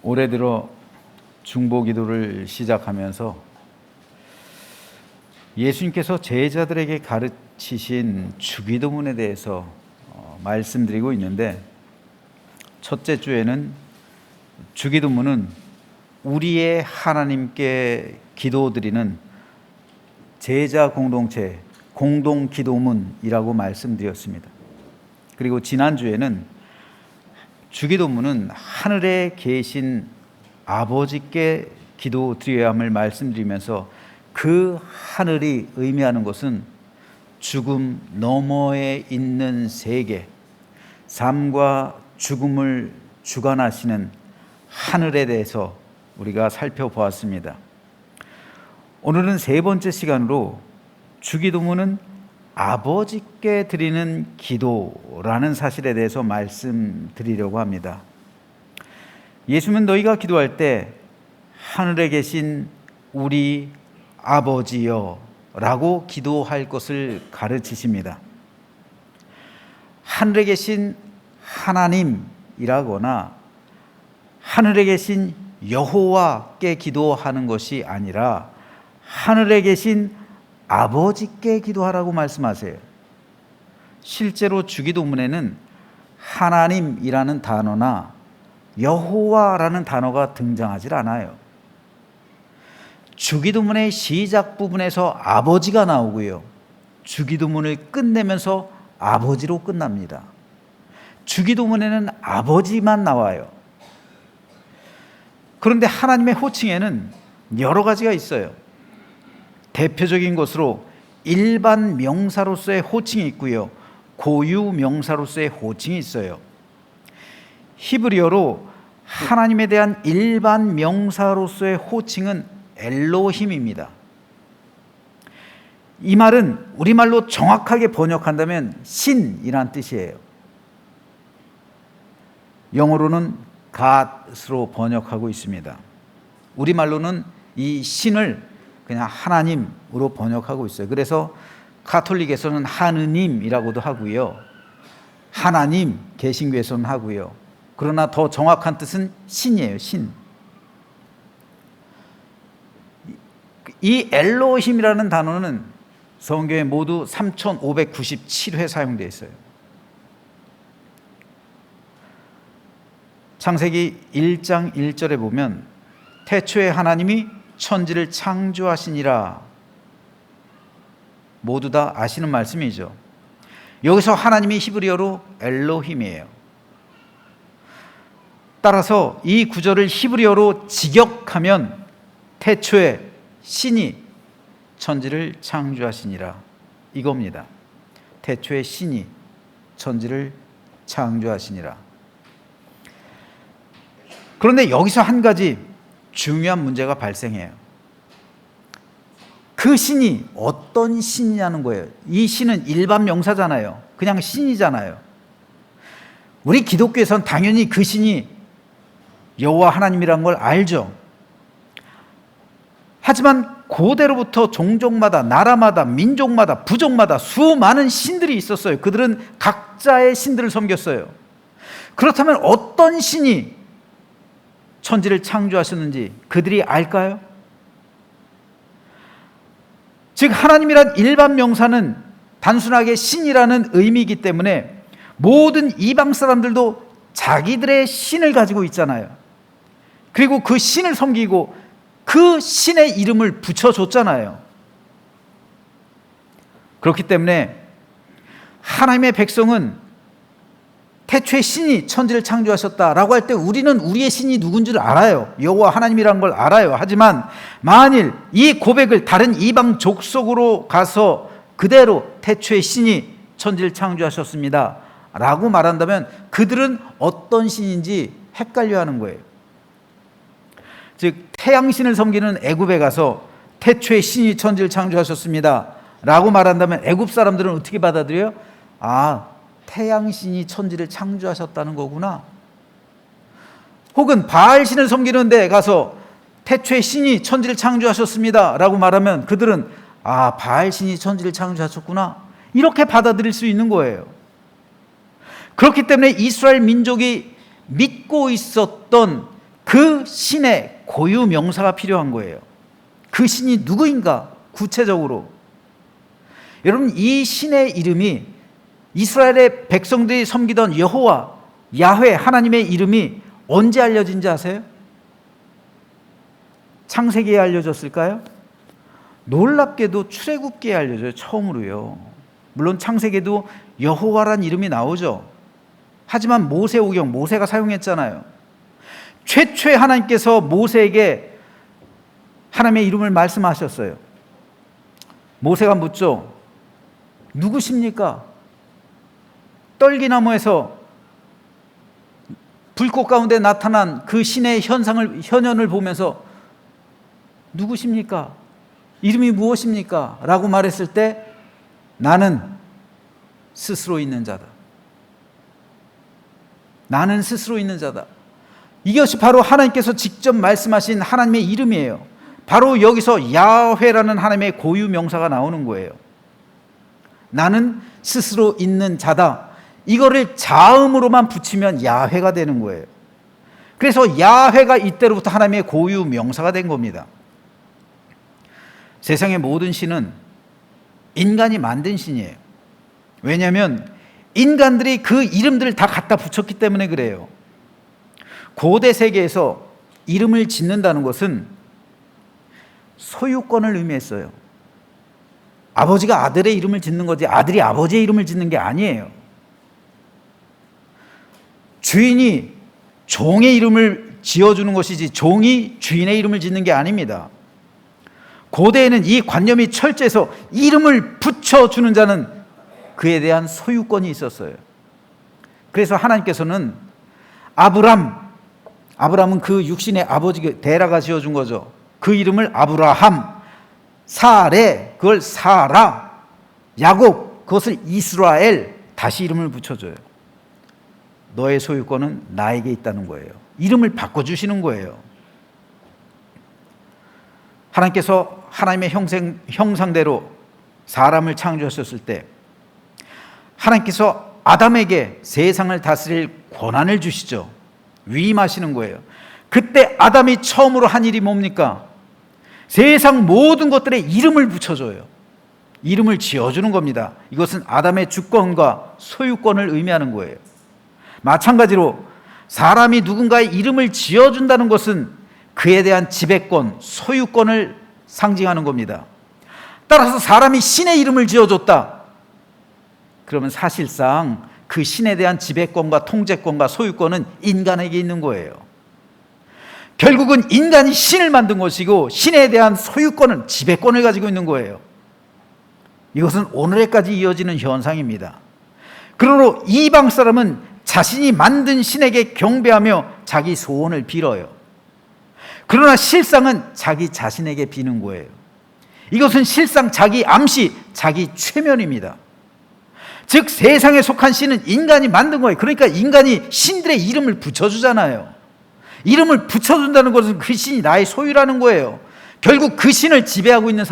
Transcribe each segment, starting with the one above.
올해 들어 중보기도를 시작하면서 예수님께서 제자들에게 가르치신 주기도문에 대해서 말씀드리고 있는데, 첫째 주에는 주기도문은 우리의 하나님께 기도드리는 제자 공동체 공동기도문이라고 말씀드렸습니다. 그리고 지난주에는 주기도문은 하늘에 계신 아버지께 기도드려야 함을 말씀드리면서, 그 하늘이 의미하는 것은 죽음 너머에 있는 세계, 삶과 죽음을 주관하시는 하늘에 대해서 우리가 살펴보았습니다. 오늘은 세 번째 시간으로 주기도문은 아버지께 드리는 기도라는 사실에 대해서 말씀드리려고 합니다. 예수님은 너희가 기도할 때 하늘에 계신 우리 아버지여 라고 기도할 것을 가르치십니다. 하늘에 계신 하나님이라거나 하늘에 계신 여호와께 기도하는 것이 아니라 하늘에 계신 아버지께 기도하라고 말씀하세요. 실제로 주기도문에는 하나님이라는 단어나 여호와라는 단어가 등장하지 않아요. 주기도문의 시작 부분에서 아버지가 나오고요, 주기도문을 끝내면서 아버지로 끝납니다. 주기도문에는 아버지만 나와요. 그런데 하나님의 호칭에는 여러 가지가 있어요. 대표적인 것으로 일반 명사로서의 호칭이 있고요, 고유 명사로서의 호칭이 있어요. 히브리어로 하나님에 대한 일반 명사로서의 호칭은 엘로힘입니다. 이 말은 우리말로 정확하게 번역한다면 신이란 뜻이에요. 영어로는 God으로 번역하고 있습니다. 우리말로는 이 신을 그냥 하나님으로 번역하고 있어요. 그래서 가톨릭에서는 하느님이라고도 하고요, 하나님 개신교에서는 하고요. 그러나 더 정확한 뜻은 신이에요. 신. 이 엘로힘이라는 단어는 성경에 모두 3597회 사용되어 있어요. 창세기 1장 1절에 보면 태초에 하나님이 천지를 창조하시니라, 모두 다 아시는 말씀이죠. 여기서 하나님이 히브리어로 엘로힘이에요. 따라서 이 구절을 히브리어로 직역하면 태초에 신이 천지를 창조하시니라, 이겁니다. 태초에 신이 천지를 창조하시니라. 그런데 여기서 한 가지 중요한 문제가 발생해요. 그 신이 어떤 신이냐는 거예요. 이 신은 일반 명사잖아요. 그냥 신이잖아요. 우리 기독교에서는 당연히 그 신이 여호와 하나님이란 걸 알죠. 하지만 고대로부터 종족마다, 나라마다, 민족마다, 부족마다 수많은 신들이 있었어요. 그들은 각자의 신들을 섬겼어요. 그렇다면 어떤 신이 천지를 창조하셨는지 그들이 알까요? 즉, 하나님이란 일반 명사는 단순하게 신이라는 의미이기 때문에 모든 이방 사람들도 자기들의 신을 가지고 있잖아요. 그리고 그 신을 섬기고 그 신의 이름을 붙여줬잖아요. 그렇기 때문에 하나님의 백성은 태초에 신이 천지를 창조하셨다라고 할 때 우리는 우리의 신이 누군지를 알아요. 여호와 하나님이라는 걸 알아요. 하지만 만일 이 고백을 다른 이방 족속으로 가서 그대로 태초에 신이 천지를 창조하셨습니다 라고 말한다면 그들은 어떤 신인지 헷갈려하는 거예요. 즉, 태양신을 섬기는 애굽에 가서 태초에 신이 천지를 창조하셨습니다 라고 말한다면 애굽 사람들은 어떻게 받아들여요? 아, 태양신이 천지를 창조하셨다는 거구나. 혹은 바알신을 섬기는 데 가서 태초에 신이 천지를 창조하셨습니다 라고 말하면 그들은 아, 바알신이 천지를 창조하셨구나, 이렇게 받아들일 수 있는 거예요. 그렇기 때문에 이스라엘 민족이 믿고 있었던 그 신의 고유 명사가 필요한 거예요. 그 신이 누구인가? 구체적으로. 여러분, 이 신의 이름이 이스라엘의 백성들이 섬기던 여호와, 야훼, 하나님의 이름이 언제 알려진지 아세요? 창세기에 알려졌을까요? 놀랍게도 출애굽기에 알려져요. 처음으로요. 물론 창세기에도 여호와란 이름이 나오죠. 하지만 모세오경, 모세가 사용했잖아요. 최초에 하나님께서 모세에게 하나님의 이름을 말씀하셨어요. 모세가 묻죠. 누구십니까? 떨기나무에서 불꽃 가운데 나타난 그 신의 현연을 보면서 누구십니까? 이름이 무엇입니까? 라고 말했을 때 나는 스스로 있는 자다. 나는 스스로 있는 자다. 이것이 바로 하나님께서 직접 말씀하신 하나님의 이름이에요. 바로 여기서 야훼라는 하나님의 고유 명사가 나오는 거예요. 나는 스스로 있는 자다. 이거를 자음으로만 붙이면 야훼가 되는 거예요. 그래서 야훼가 이때로부터 하나님의 고유 명사가 된 겁니다. 세상의 모든 신은 인간이 만든 신이에요. 왜냐하면 인간들이 그 이름들을 다 갖다 붙였기 때문에 그래요. 고대 세계에서 이름을 짓는다는 것은 소유권을 의미했어요. 아버지가 아들의 이름을 짓는 거지 아들이 아버지의 이름을 짓는 게 아니에요. 주인이 종의 이름을 지어주는 것이지 종이 주인의 이름을 짓는 게 아닙니다. 고대에는 이 관념이 철저해서 이름을 붙여주는 자는 그에 대한 소유권이 있었어요. 그래서 하나님께서는 아브람은 그 육신의 아버지 데라가 지어준 거죠. 그 이름을 아브라함, 사레 그걸 사라, 야곱 그것을 이스라엘 다시 이름을 붙여줘요. 너의 소유권은 나에게 있다는 거예요. 이름을 바꿔주시는 거예요. 하나님께서 하나님의 형상대로 사람을 창조하셨을 때 하나님께서 아담에게 세상을 다스릴 권한을 주시죠. 위임하시는 거예요. 그때 아담이 처음으로 한 일이 뭡니까? 세상 모든 것들에 이름을 붙여줘요. 이름을 지어주는 겁니다. 이것은 아담의 주권과 소유권을 의미하는 거예요. 마찬가지로 사람이 누군가의 이름을 지어준다는 것은 그에 대한 지배권, 소유권을 상징하는 겁니다. 따라서 사람이 신의 이름을 지어줬다. 그러면 사실상 그 신에 대한 지배권과 통제권과 소유권은 인간에게 있는 거예요. 결국은 인간이 신을 만든 것이고 신에 대한 소유권은 지배권을 가지고 있는 거예요. 이것은 오늘에까지 이어지는 현상입니다. 그러므로 이방 사람은 자신이 만든 신에게 경배하며 자기 소원을 빌어요. 그러나 실상은 자기 자신에게 비는 거예요. 이것은 실상 자기 암시, 자기 최면입니다. 즉 세상에 속한 신은 인간이 만든 거예요. 그러니까 인간이 신들의 이름을 붙여주잖아요. 이름을 붙여준다는 것은 그 신이 나의 소유라는 거예요. 결국 그 신을 지배하고 있는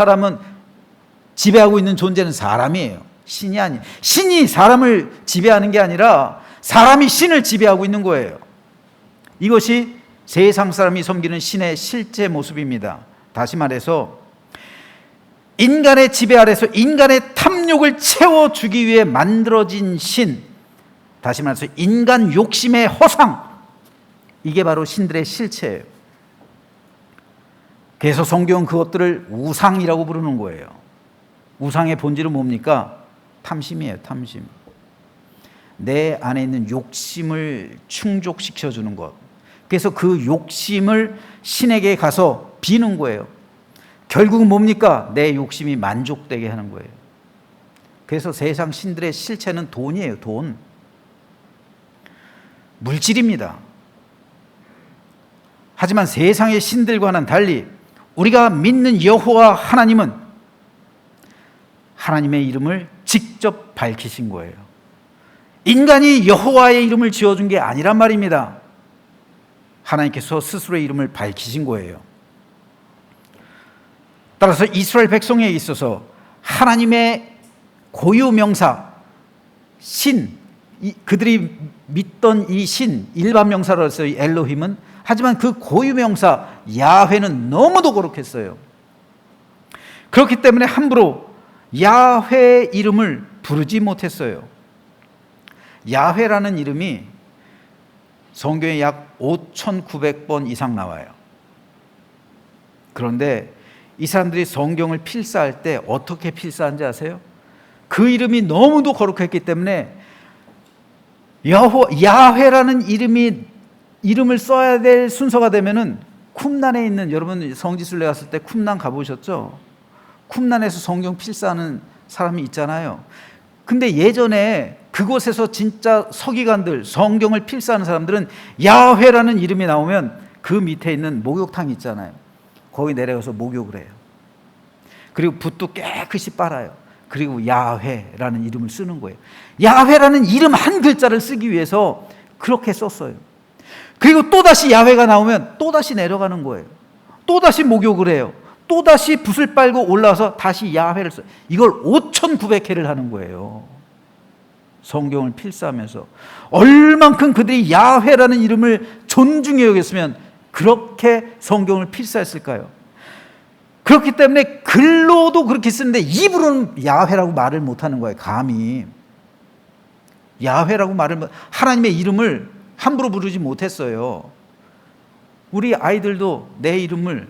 존재는 사람이에요. 신이 아니에요. 신이 사람을 지배하는 게 아니라 사람이 신을 지배하고 있는 거예요. 이것이 세상 사람이 섬기는 신의 실제 모습입니다. 다시 말해서 인간의 지배 아래서 인간의 탐욕을 채워주기 위해 만들어진 신, 다시 말해서 인간 욕심의 허상, 이게 바로 신들의 실체예요. 그래서 성경은 그것들을 우상이라고 부르는 거예요. 우상의 본질은 뭡니까? 탐심이에요. 탐심. 내 안에 있는 욕심을 충족시켜주는 것. 그래서 그 욕심을 신에게 가서 비는 거예요. 결국은 뭡니까? 내 욕심이 만족되게 하는 거예요. 그래서 세상 신들의 실체는 돈이에요. 돈. 물질입니다. 하지만 세상의 신들과는 달리 우리가 믿는 여호와 하나님은 하나님의 이름을 직접 밝히신 거예요. 인간이 여호와의 이름을 지어준 게 아니란 말입니다. 하나님께서 스스로의 이름을 밝히신 거예요. 따라서 이스라엘 백성에 있어서 하나님의 고유 명사, 신, 그들이 믿던 이 신, 일반 명사로서 엘로힘은 하지만 그 고유명사 야훼는 너무도 거룩했어요. 그렇기 때문에 함부로 야훼 이름을 부르지 못했어요. 야훼라는 이름이 성경에 약 5,900번 이상 나와요. 그런데 이 사람들이 성경을 필사할 때 어떻게 필사한지 아세요? 그 이름이 너무도 거룩했기 때문에 야훼라는 이름을 써야 될 순서가 되면은 쿰난에 있는, 여러분 성지순례 갔을 때 쿰난 가보셨죠? 쿰난에서 성경 필사하는 사람이 있잖아요. 근데 예전에 그곳에서 진짜 서기관들, 성경을 필사하는 사람들은 야훼라는 이름이 나오면 그 밑에 있는 목욕탕 있잖아요. 거기 내려가서 목욕을 해요. 그리고 붓도 깨끗이 빨아요. 그리고 야훼라는 이름을 쓰는 거예요. 야훼라는 이름 한 글자를 쓰기 위해서 그렇게 썼어요. 그리고 또다시 야훼가 나오면 또다시 내려가는 거예요. 또다시 목욕을 해요. 또다시 붓을 빨고 올라와서 다시 야훼를 써요. 이걸 5,900회를 하는 거예요. 성경을 필사하면서. 얼만큼 그들이 야훼라는 이름을 존중해 여겼으면 그렇게 성경을 필사했을까요? 그렇기 때문에 글로도 그렇게 쓰는데 입으로는 야훼라고 말을 못하는 거예요. 감히 야훼라고 하나님의 이름을 함부로 부르지 못했어요. 우리 아이들도 내 이름을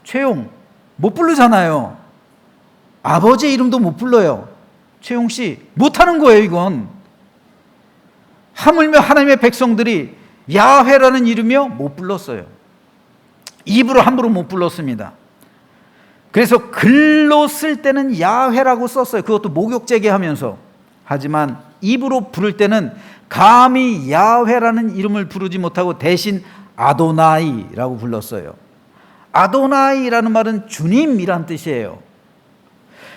최용 못 부르잖아요. 아버지의 이름도 못 불러요. 최용 씨 못하는 거예요. 이건 하물며 하나님의 백성들이 야훼라는 이름이요 못 불렀어요. 입으로 함부로 못 불렀습니다. 그래서 글로 쓸 때는 야훼라고 썼어요. 그것도 목욕제게 하면서. 하지만 입으로 부를 때는 감히 야훼라는 이름을 부르지 못하고 대신 아도나이라고 불렀어요. 아도나이라는 말은 주님이란 뜻이에요.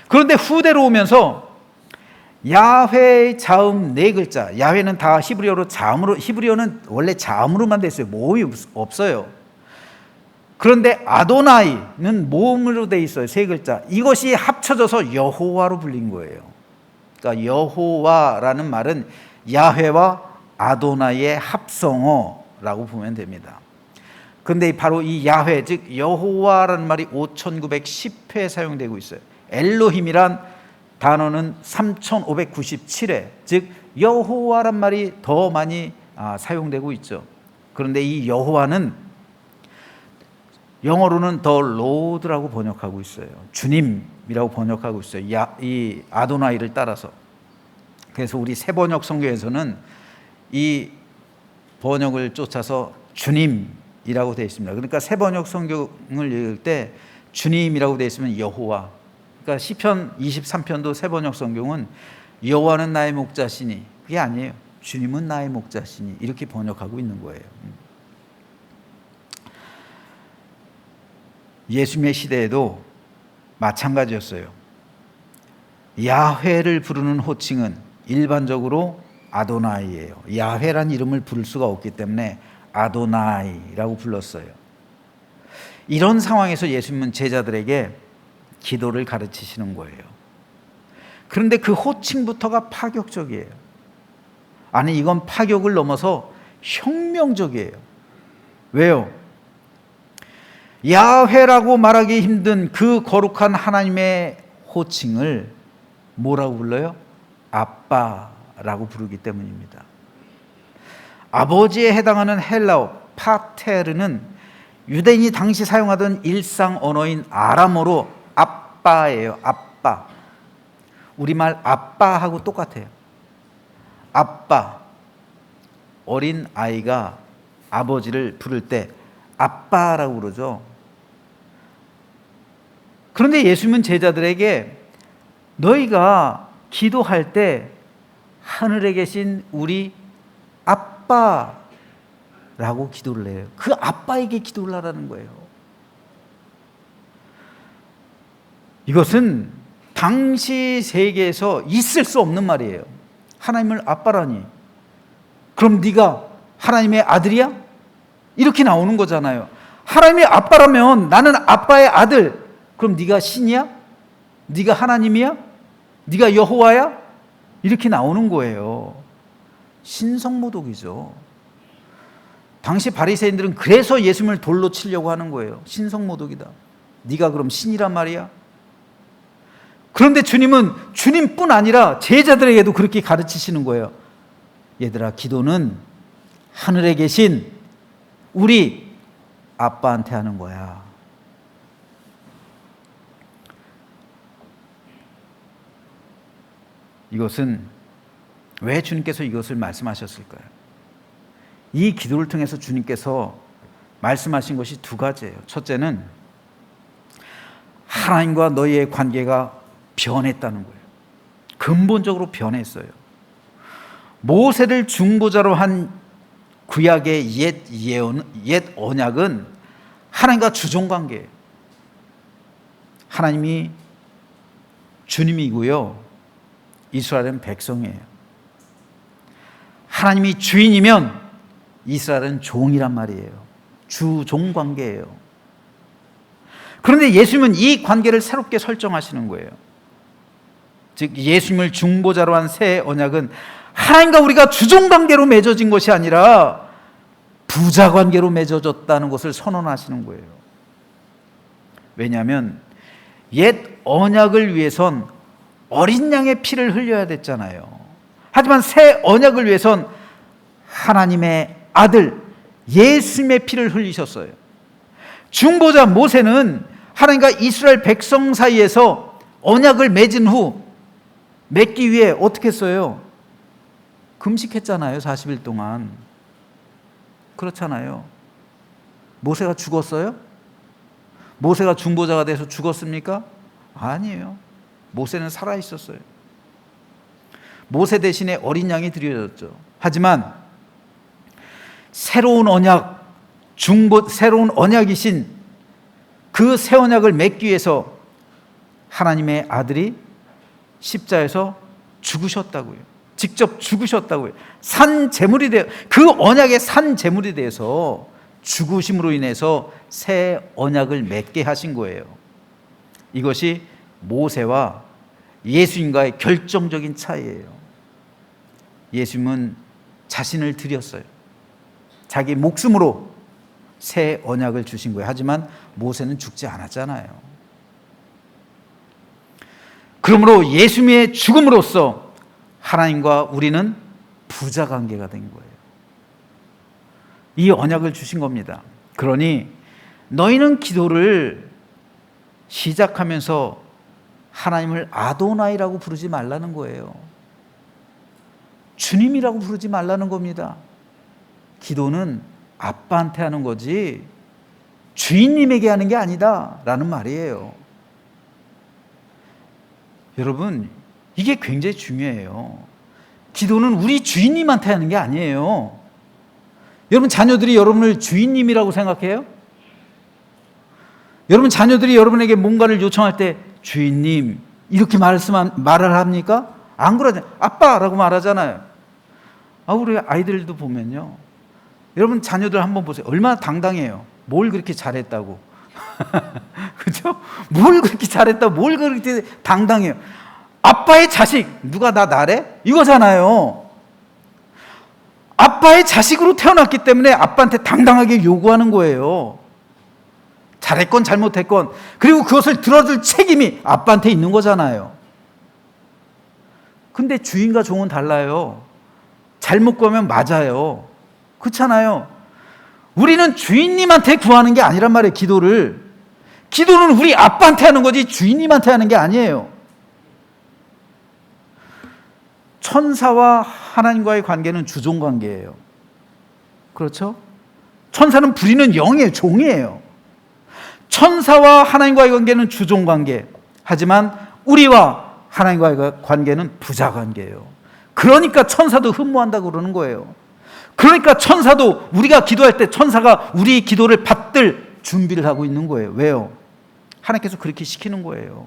그런데 후대로 오면서 야훼의 자음 네 글자, 야훼는 다 히브리어로 자음으로, 히브리어는 원래 자음으로만 돼 있어요. 모음이 없어요. 그런데 아도나이는 모음으로 돼 있어요. 세 글자. 이것이 합쳐져서 여호와로 불린 거예요. 그러니까 여호와라는 말은 야훼와 아도나이의 합성어라고 보면 됩니다. 그런데 바로 이 야훼, 즉 여호와라는 말이 5,910회 사용되고 있어요. 엘로힘이란 단어는 3,597회, 즉 여호와란 말이 더 많이 사용되고 있죠. 그런데 이 여호와는 영어로는 더 로드라고 번역하고 있어요. 주님이라고 번역하고 있어요. 이 아도나이를 따라서. 그래서 우리 새번역 성경에서는 이 번역을 쫓아서 주님이라고 되어 있습니다. 그러니까 새번역 성경을 읽을 때 주님이라고 되어 있으면 여호와. 그러니까 시편 23편도 새번역 성경은 여호와는 나의 목자시니, 그게 아니에요. 주님은 나의 목자시니, 이렇게 번역하고 있는 거예요. 예수님의 시대에도 마찬가지였어요. 야훼를 부르는 호칭은 일반적으로 아도나이예요. 야훼란 이름을 부를 수가 없기 때문에 아도나이라고 불렀어요. 이런 상황에서 예수님은 제자들에게 기도를 가르치시는 거예요. 그런데 그 호칭부터가 파격적이에요. 아니, 이건 파격을 넘어서 혁명적이에요. 왜요? 야훼라고 말하기 힘든 그 거룩한 하나님의 호칭을 뭐라고 불러요? 아빠라고 부르기 때문입니다. 아버지에 해당하는 헬라어 파테르는 유대인이 당시 사용하던 일상 언어인 아람어로 아빠예요. 아빠. 우리말 아빠하고 똑같아요. 아빠. 어린 아이가 아버지를 부를 때 아빠라고 그러죠. 그런데 예수님은 제자들에게 너희가 기도할 때 하늘에 계신 우리 아빠라고 기도를 해요. 그 아빠에게 기도를 하라는 거예요. 이것은 당시 세계에서 있을 수 없는 말이에요. 하나님을 아빠라니. 그럼 네가 하나님의 아들이야? 이렇게 나오는 거잖아요. 하나님의 아빠라면 나는 아빠의 아들. 그럼 네가 신이야? 네가 하나님이야? 네가 여호와야? 이렇게 나오는 거예요. 신성모독이죠. 당시 바리새인들은 그래서 예수님을 돌로 치려고 하는 거예요. 신성모독이다. 네가 그럼 신이란 말이야? 그런데 주님은 주님뿐 아니라 제자들에게도 그렇게 가르치시는 거예요. 얘들아, 기도는 하늘에 계신 우리 아빠한테 하는 거야. 이것은 왜 주님께서 이것을 말씀하셨을까요? 이 기도를 통해서 주님께서 말씀하신 것이 두 가지예요. 첫째는 하나님과 너희의 관계가 변했다는 거예요. 근본적으로 변했어요. 모세를 중보자로 한 구약의 옛 언약은 하나님과 주종관계예요. 하나님이 주님이고요, 이스라엘은 백성이에요. 하나님이 주인이면 이스라엘은 종이란 말이에요. 주종관계예요. 그런데 예수님은 이 관계를 새롭게 설정하시는 거예요. 즉 예수님을 중보자로 한 새 언약은 하나님과 우리가 주종관계로 맺어진 것이 아니라 부자관계로 맺어졌다는 것을 선언하시는 거예요. 왜냐하면 옛 언약을 위해선 어린 양의 피를 흘려야 됐잖아요. 하지만 새 언약을 위해선 하나님의 아들 예수님의 피를 흘리셨어요. 중보자 모세는 하나님과 이스라엘 백성 사이에서 언약을 맺은 후 맺기 위해 어떻게 했어요? 금식했잖아요. 40일 동안. 그렇잖아요. 모세가 죽었어요? 모세가 중보자가 돼서 죽었습니까? 아니에요. 모세는 살아 있었어요. 모세 대신에 어린 양이 드려졌죠. 하지만 새로운 언약, 새로운 언약이신 그 새 언약을 맺기 위해서 하나님의 아들이 십자에서 죽으셨다고요. 직접 죽으셨다고요. 산 제물이 되어, 그 언약의 산 제물이 되어서 죽으심으로 인해서 새 언약을 맺게 하신 거예요. 이것이 모세와 예수님과의 결정적인 차이예요. 예수님은 자신을 드렸어요. 자기 목숨으로 새 언약을 주신 거예요. 하지만 모세는 죽지 않았잖아요. 그러므로 예수님의 죽음으로써 하나님과 우리는 부자 관계가 된 거예요. 이 언약을 주신 겁니다. 그러니 너희는 기도를 시작하면서 하나님을 아도나이라고 부르지 말라는 거예요. 주님이라고 부르지 말라는 겁니다. 기도는 아빠한테 하는 거지 주인님에게 하는 게 아니다 라는 말이에요. 여러분, 이게 굉장히 중요해요. 기도는 우리 주인님한테 하는 게 아니에요. 여러분, 자녀들이 여러분을 주인님이라고 생각해요? 여러분, 자녀들이 여러분에게 뭔가를 요청할 때 주인님 이렇게 말을 합니까? 안 그러잖아요. 아빠라고 말하잖아요. 우리 아이들도 보면요, 여러분 자녀들 한번 보세요. 얼마나 당당해요. 뭘 그렇게 잘했다고. 그죠? 뭘 그렇게 잘했다고, 뭘 그렇게 당당해요. 아빠의 자식, 누가 나래? 이거잖아요. 아빠의 자식으로 태어났기 때문에 아빠한테 당당하게 요구하는 거예요. 잘했건 잘못했건. 그리고 그것을 들어줄 책임이 아빠한테 있는 거잖아요. 근데 주인과 종은 달라요. 잘못 구하면 맞아요. 그렇잖아요. 우리는 주인님한테 구하는 게 아니란 말이에요. 기도는 우리 아빠한테 하는 거지 주인님한테 하는 게 아니에요. 천사와 하나님과의 관계는 주종관계예요. 그렇죠? 천사는 부리는 영이에요. 종이에요. 천사와 하나님과의 관계는 주종관계. 하지만 우리와 하나님과의 관계는 부자관계예요. 그러니까 천사도 흠모한다고 그러는 거예요. 그러니까 천사도 우리가 기도할 때 천사가 우리 기도를 받들 준비를 하고 있는 거예요. 왜요? 하나님께서 그렇게 시키는 거예요.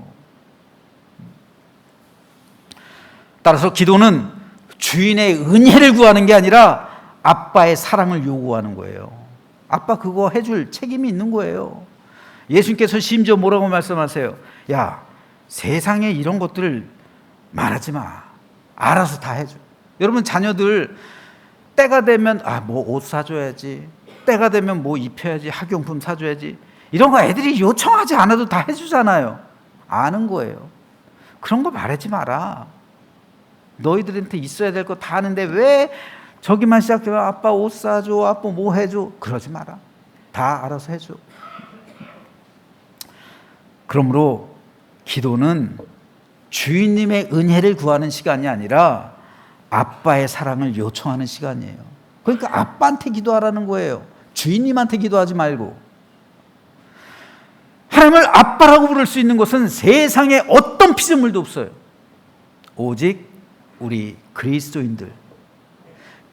따라서 기도는 주인의 은혜를 구하는 게 아니라 아빠의 사랑을 요구하는 거예요. 아빠 그거 해줄 책임이 있는 거예요. 예수님께서 심지어 뭐라고 말씀하세요? 야, 세상에 이런 것들을 말하지 마. 알아서 다 해줘. 여러분, 자녀들 때가 되면 뭐 옷 사줘야지, 때가 되면 뭐 입혀야지, 학용품 사줘야지, 이런 거 애들이 요청하지 않아도 다 해주잖아요. 아는 거예요. 그런 거 말하지 마라. 너희들한테 있어야 될 거 다 아는데 왜 저기만 시작해봐. 아빠 옷 사줘, 아빠 뭐 해줘, 그러지 마라. 다 알아서 해줘. 그러므로 기도는 주인님의 은혜를 구하는 시간이 아니라 아빠의 사랑을 요청하는 시간이에요. 그러니까 아빠한테 기도하라는 거예요. 주인님한테 기도하지 말고. 하나님을 아빠라고 부를 수 있는 것은 세상에 어떤 피조물도 없어요. 오직 우리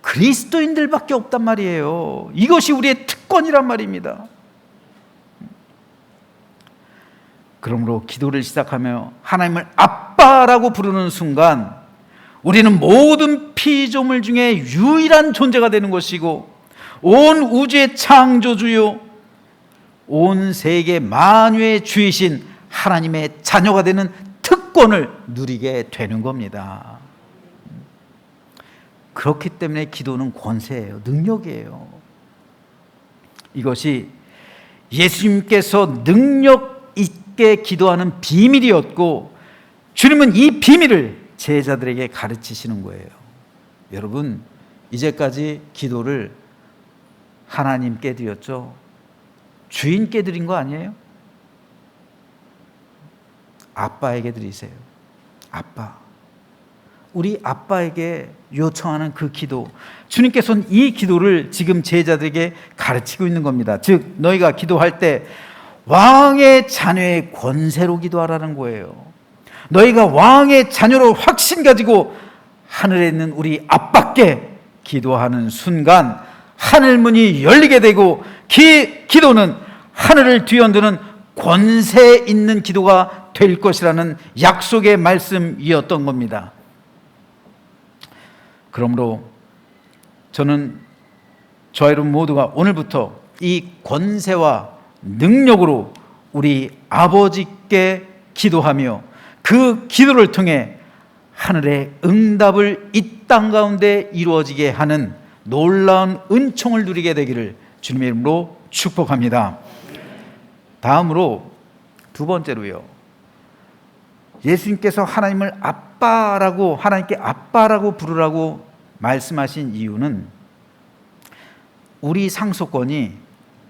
그리스도인들밖에 없단 말이에요. 이것이 우리의 특권이란 말입니다. 그러므로 기도를 시작하며 하나님을 아빠라고 부르는 순간 우리는 모든 피조물 중에 유일한 존재가 되는 것이고 온 우주의 창조주요 온 세계 만유의 주이신 하나님의 자녀가 되는 특권을 누리게 되는 겁니다. 그렇기 때문에 기도는 권세예요. 능력이에요. 이것이 예수님께서 능력 있게 기도하는 비밀이었고 주님은 이 비밀을 제자들에게 가르치시는 거예요. 여러분, 이제까지 기도를 하나님께 드렸죠. 주인께 드린 거 아니에요? 아빠에게 드리세요. 아빠. 우리 아빠에게 요청하는 그 기도, 주님께서는 이 기도를 지금 제자들에게 가르치고 있는 겁니다. 즉 너희가 기도할 때 왕의 자녀의 권세로 기도하라는 거예요. 너희가 왕의 자녀로 확신 가지고 하늘에 있는 우리 아빠께 기도하는 순간 하늘 문이 열리게 되고 기도는 하늘을 뒤흔드는 권세 있는 기도가 될 것이라는 약속의 말씀이었던 겁니다. 그러므로 저는 저와 여러분 모두가 오늘부터 이 권세와 능력으로 우리 아버지께 기도하며 그 기도를 통해 하늘의 응답을 이 땅 가운데 이루어지게 하는 놀라운 은총을 누리게 되기를 주님의 이름으로 축복합니다. 다음으로 두 번째로요, 예수님께서 하나님을 하나님께 아빠라고 부르라고 말씀하신 이유는 우리 상속권이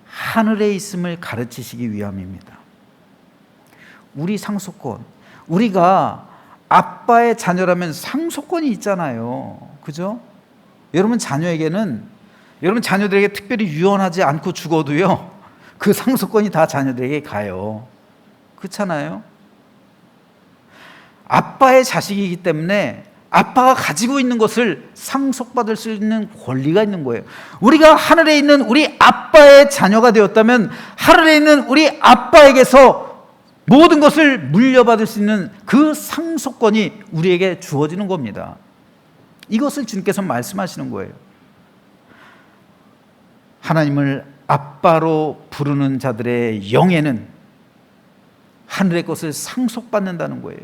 하늘에 있음을 가르치시기 위함입니다. 우리 상속권, 우리가 아빠의 자녀라면 상속권이 있잖아요. 그죠? 여러분 자녀들에게 특별히 유언하지 않고 죽어도요, 그 상속권이 다 자녀들에게 가요. 그렇잖아요? 아빠의 자식이기 때문에 아빠가 가지고 있는 것을 상속받을 수 있는 권리가 있는 거예요. 우리가 하늘에 있는 우리 아빠의 자녀가 되었다면 하늘에 있는 우리 아빠에게서 모든 것을 물려받을 수 있는 그 상속권이 우리에게 주어지는 겁니다. 이것을 주님께서 말씀하시는 거예요. 하나님을 아빠로 부르는 자들의 영에는 하늘의 것을 상속받는다는 거예요.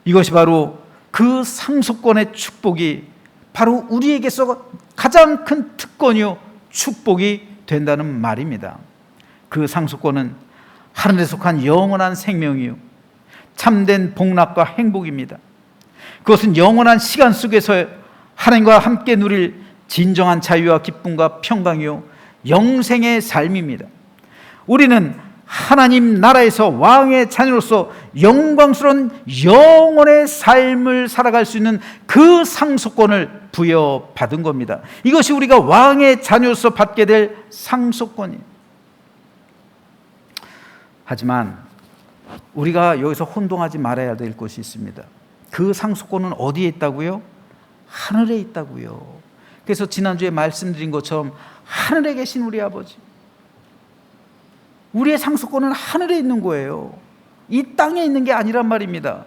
이것이 바로 그 상속권의 축복이 바로 우리에게서 가장 큰 특권이요 축복이 된다는 말입니다. 그 상속권은 하늘에 속한 영원한 생명이요 참된 복락과 행복입니다. 그것은 영원한 시간 속에서 하나님과 함께 누릴 진정한 자유와 기쁨과 평강이요 영생의 삶입니다. 우리는 하나님 나라에서 왕의 자녀로서 영광스러운 영원의 삶을 살아갈 수 있는 그 상속권을 부여받은 겁니다. 이것이 우리가 왕의 자녀로서 받게 될 상속권이에요. 하지만 우리가 여기서 혼동하지 말아야 될 것이 있습니다. 그 상속권은 어디에 있다고요? 하늘에 있다고요. 그래서 지난주에 말씀드린 것처럼 하늘에 계신 우리 아버지, 우리의 상속권은 하늘에 있는 거예요. 이 땅에 있는 게 아니란 말입니다.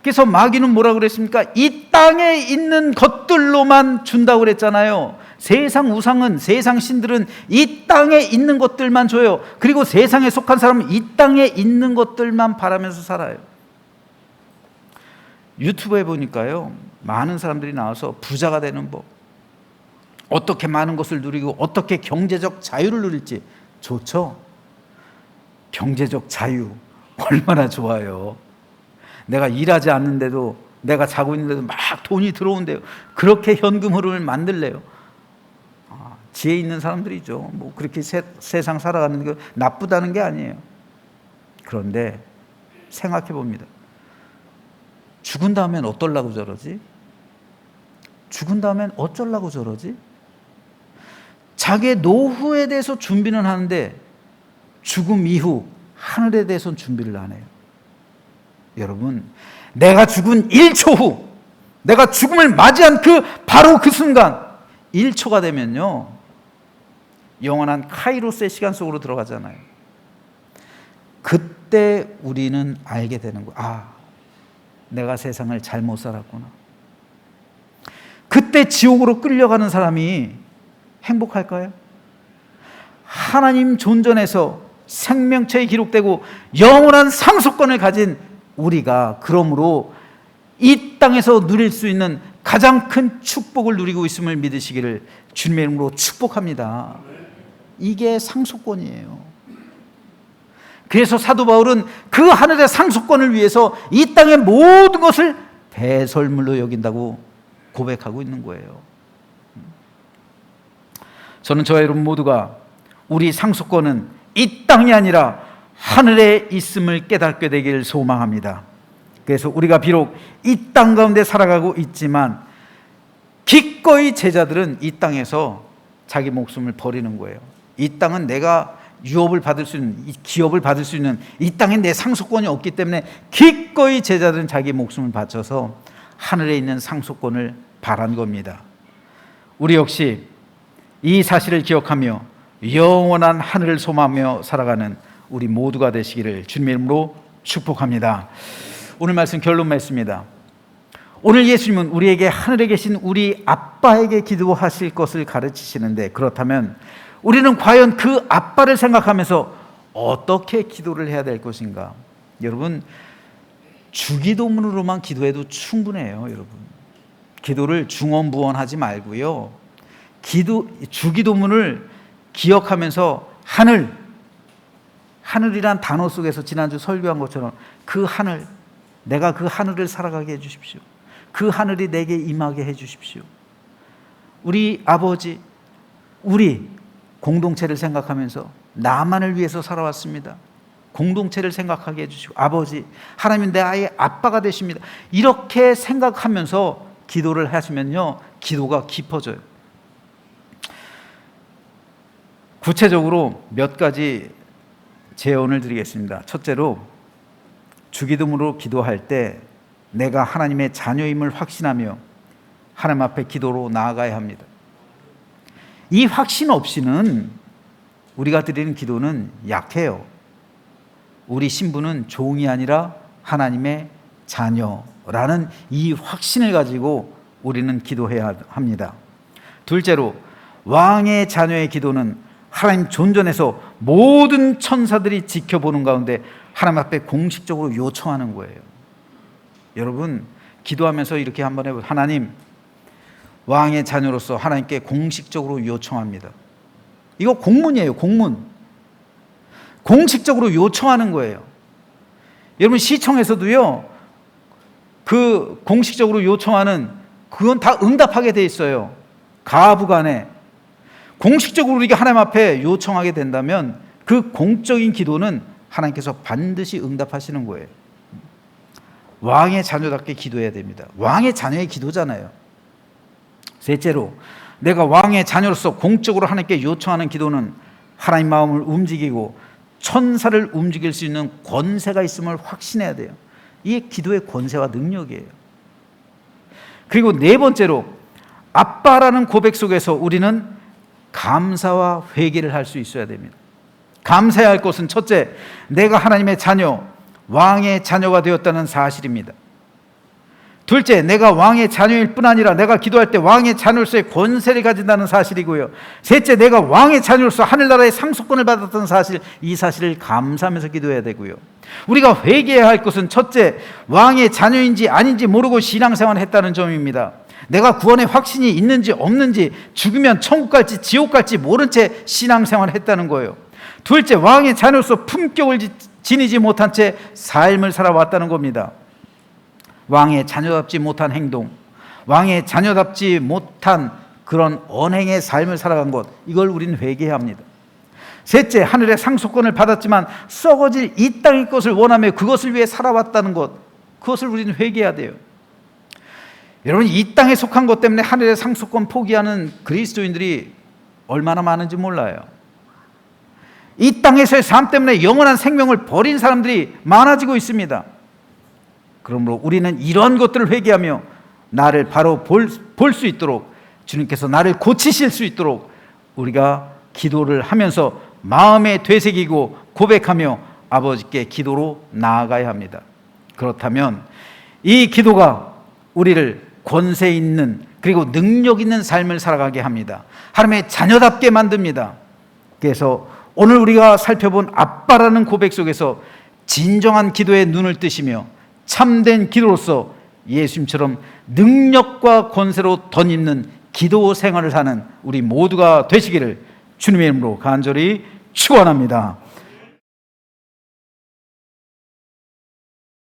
그래서 마귀는 뭐라고 그랬습니까? 이 땅에 있는 것들로만 준다고 그랬잖아요. 세상 우상은, 세상 신들은 이 땅에 있는 것들만 줘요. 그리고 세상에 속한 사람은 이 땅에 있는 것들만 바라면서 살아요. 유튜브에 보니까요, 많은 사람들이 나와서 부자가 되는 법, 어떻게 많은 것을 누리고 어떻게 경제적 자유를 누릴지 좋죠. 경제적 자유 얼마나 좋아요. 내가 일하지 않는데도, 내가 자고 있는데도 막 돈이 들어온대요. 그렇게 현금 흐름을 만들래요. 지혜 있는 사람들이죠. 뭐 그렇게 세상 살아가는 게 나쁘다는 게 아니에요. 그런데 생각해 봅니다. 죽은 다음엔 어떨라고 저러지? 죽은 다음엔 어쩌려고 저러지? 자기의 노후에 대해서 준비는 하는데 죽음 이후 하늘에 대해서는 준비를 안 해요. 여러분, 내가 죽은 1초 후, 내가 죽음을 맞이한 바로 그 순간 1초가 되면요, 영원한 카이로스의 시간 속으로 들어가잖아요. 그때 우리는 알게 되는 거예요. 내가 세상을 잘못 살았구나. 그때 지옥으로 끌려가는 사람이 행복할까요? 하나님 존전에서 생명체에 기록되고 영원한 상속권을 가진 우리가 그러므로 이 땅에서 누릴 수 있는 가장 큰 축복을 누리고 있음을 믿으시기를 주님의 이름으로 축복합니다. 이게 상속권이에요. 그래서 사도 바울은 그 하늘의 상속권을 위해서 이 땅의 모든 것을 배설물로 여긴다고 고백하고 있는 거예요. 저는 저와 여러분 모두가 우리 상속권은 이 땅이 아니라 하늘에 있음을 깨닫게 되기를 소망합니다. 그래서 우리가 비록 이 땅 가운데 살아가고 있지만 기꺼이 제자들은 이 땅에서 자기 목숨을 버리는 거예요. 이 땅은 내가 유업을 받을 수 있는, 기업을 받을 수 있는 이 땅에 내 상속권이 없기 때문에 기꺼이 제자들은 자기 목숨을 바쳐서 하늘에 있는 상속권을 바란 겁니다. 우리 역시 이 사실을 기억하며 영원한 하늘을 소망하며 살아가는 우리 모두가 되시기를 주님의 이름으로 축복합니다. 오늘 말씀 결론 맺습니다. 오늘 예수님은 우리에게 하늘에 계신 우리 아빠에게 기도하실 것을 가르치시는데, 그렇다면 우리는 과연 그 아빠를 생각하면서 어떻게 기도를 해야 될 것인가? 여러분, 주기도문으로만 기도해도 충분해요. 여러분, 기도를 중언부언하지 말고요, 주기도문을 기억하면서 하늘이란 단어 속에서 지난주 설교한 것처럼 그 하늘, 내가 그 하늘을 살아가게 해주십시오. 그 하늘이 내게 임하게 해주십시오. 우리 아버지, 우리 공동체를 생각하면서 나만을 위해서 살아왔습니다. 공동체를 생각하게 해주시고, 아버지, 하나님 내 아이의 아빠가 되십니다. 이렇게 생각하면서 기도를 하시면요, 기도가 깊어져요. 구체적으로 몇 가지 제언을 드리겠습니다. 첫째로, 주기도문으로 기도할 때 내가 하나님의 자녀임을 확신하며 하나님 앞에 기도로 나아가야 합니다. 이 확신 없이는 우리가 드리는 기도는 약해요. 우리 신분은 종이 아니라 하나님의 자녀라는 이 확신을 가지고 우리는 기도해야 합니다. 둘째로, 왕의 자녀의 기도는 하나님 존전에서 모든 천사들이 지켜보는 가운데 하나님 앞에 공식적으로 요청하는 거예요. 여러분, 기도하면서 이렇게 한번 해보세요. 하나님, 왕의 자녀로서 하나님께 공식적으로 요청합니다. 이거 공문이에요. 공문. 공식적으로 요청하는 거예요. 여러분, 시청에서도요, 그 공식적으로 요청하는, 그건 다 응답하게 돼 있어요. 가부간에 공식적으로 우리가 하나님 앞에 요청하게 된다면 그 공적인 기도는 하나님께서 반드시 응답하시는 거예요. 왕의 자녀답게 기도해야 됩니다. 왕의 자녀의 기도잖아요. 셋째로, 내가 왕의 자녀로서 공적으로 하나님께 요청하는 기도는 하나님 마음을 움직이고 천사를 움직일 수 있는 권세가 있음을 확신해야 돼요. 이게 기도의 권세와 능력이에요. 그리고 네 번째로, 아빠라는 고백 속에서 우리는 감사와 회개를 할 수 있어야 됩니다. 감사해야 할 것은 첫째, 내가 하나님의 자녀, 왕의 자녀가 되었다는 사실입니다. 둘째, 내가 왕의 자녀일 뿐 아니라 내가 기도할 때 왕의 자녀로서의 권세를 가진다는 사실이고요. 셋째, 내가 왕의 자녀로서 하늘나라의 상속권을 받았던 사실, 이 사실을 감사하면서 기도해야 되고요. 우리가 회개해야 할 것은 첫째, 왕의 자녀인지 아닌지 모르고 신앙생활을 했다는 점입니다. 내가 구원의 확신이 있는지 없는지, 죽으면 천국 갈지 지옥 갈지 모른 채 신앙생활을 했다는 거예요. 둘째, 왕의 자녀로서 품격을 지니지 못한 채 삶을 살아왔다는 겁니다. 왕의 자녀답지 못한 행동, 왕의 자녀답지 못한 그런 언행의 삶을 살아간 것, 이걸 우리는 회개해야 합니다. 셋째, 하늘의 상속권을 받았지만 썩어질 이 땅의 것을 원하며 그것을 위해 살아왔다는 것, 그것을 우리는 회개해야 돼요. 여러분, 이 땅에 속한 것 때문에 하늘의 상속권 포기하는 그리스도인들이 얼마나 많은지 몰라요. 이 땅에서의 삶 때문에 영원한 생명을 버린 사람들이 많아지고 있습니다. 그러므로 우리는 이런 것들을 회개하며 나를 바로 볼 수 있도록, 주님께서 나를 고치실 수 있도록 우리가 기도를 하면서 마음에 되새기고 고백하며 아버지께 기도로 나아가야 합니다. 그렇다면 이 기도가 우리를 권세 있는, 그리고 능력 있는 삶을 살아가게 합니다. 하나님의 자녀답게 만듭니다. 그래서 오늘 우리가 살펴본 아빠라는 고백 속에서 진정한 기도의 눈을 뜨시며 참된 기도로서 예수님처럼 능력과 권세로 덧입는 기도 생활을 하는 우리 모두가 되시기를 주님의 이름으로 간절히 축원합니다.